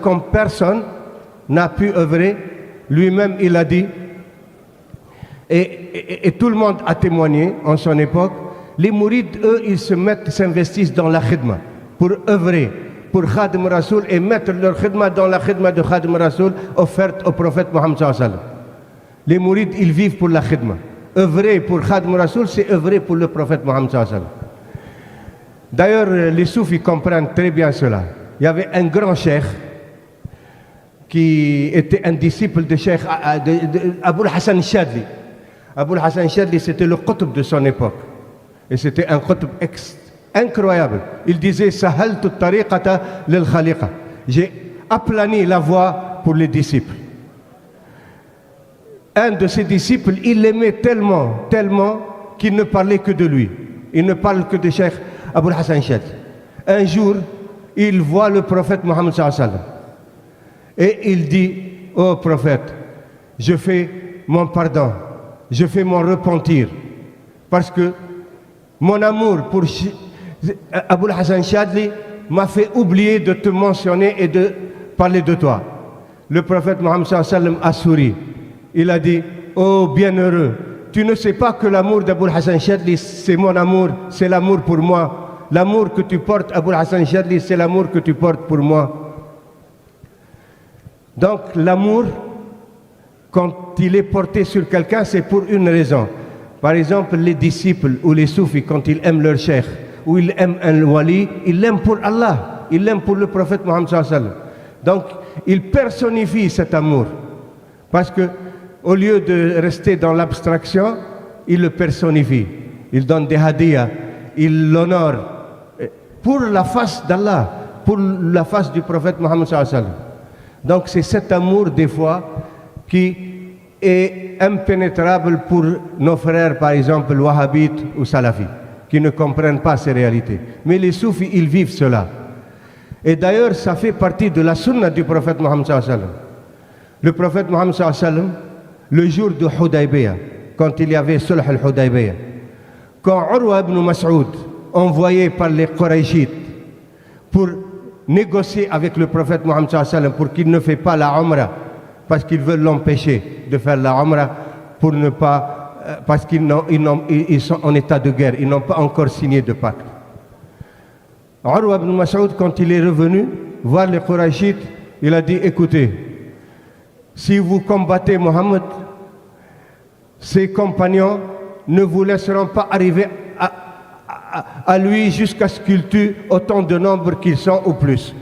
comme personne n'a pu œuvrer. Lui-même, il a dit, et tout le monde a témoigné en son époque, les mourides, eux, ils s'investissent dans la khidma pour œuvrer pour Khadim Rasoul et mettre leur khidma dans la khidma de Khadim Rasoul offerte au prophète Mohammed sallallahu alayhi wa sallam. Les mourides, ils vivent pour la khidma. Œuvrer pour Khadim Rasoul, c'est œuvrer pour le prophète Mohammed sallallahu alayhi wa sallam. D'ailleurs, les soufis comprennent très bien cela. Il y avait un grand cheikh qui était un disciple de cheikh Abul Hassan Chadli. Abul Hassan Chadli, c'était le qutb de son époque. Et c'était un qutb incroyable. Il disait Sahaltu tariqata lil khaliqa. J'ai aplani la voie pour les disciples. Un de ses disciples, il l'aimait tellement, tellement qu'il ne parlait que de lui. Il ne parle que de Cheikh Abul Hassan Chadli. Un jour, il voit le prophète Mohammed sallallahu alayhi wa sallam. Et il dit, ô prophète, je fais mon pardon, je fais mon repentir, parce que mon amour pour Abul Hassan Chadli m'a fait oublier de te mentionner et de parler de toi. Le prophète Mohammed sallallahu alayhi wa sallam a souri. Il a dit, oh bienheureux, tu ne sais pas que l'amour d'Abul Hassan Chadli, c'est mon amour, c'est l'amour pour moi. L'amour que tu portes, Abul Hassan Chadli, c'est l'amour que tu portes pour moi. Donc l'amour, quand il est porté sur quelqu'un, c'est pour une raison. Par exemple, les disciples ou les soufis, quand ils aiment leur cheikh, ou ils aiment un wali, ils l'aiment pour Allah, ils l'aiment pour le prophète Mohammed sallallahu alayhi wa sallam. Donc, ils personnifient cet amour. Parce que, au lieu de rester dans l'abstraction, ils le personnifient. Ils donnent des hadiyas, ils l'honorent pour la face d'Allah, pour la face du prophète Mohammed sallallahu alayhi wa sallam. Donc, c'est cet amour, des fois, qui est impénétrable pour nos frères, par exemple, wahhabites ou salafis, qui ne comprennent pas ces réalités. Mais les soufis, ils vivent cela. Et d'ailleurs, ça fait partie de la sunna du prophète Mohammed sallallahu alayhi wa sallam. Le prophète Mohammed sallallahu alayhi wa sallam, le jour de Hudaybiyah, quand il y avait Sulh al-Hudaybiyah, quand Urwa ibn Mas'ud, envoyé par les Qurayshites pour négocier avec le prophète Mohammed sallallahu alayhi wa sallam pour qu'il ne fait pas la Umrah, parce qu'ils veulent l'empêcher de faire la Umrah pour ne pas, parce qu'ils sont en état de guerre, ils n'ont pas encore signé de pacte. Urwa ibn Mas'ud, quand il est revenu voir les Qurayshites, il a dit, écoutez, si vous combattez Mohammed, ses compagnons ne vous laisseront pas arriver à lui jusqu'à ce qu'il tue autant de nombre qu'ils sont ou plus.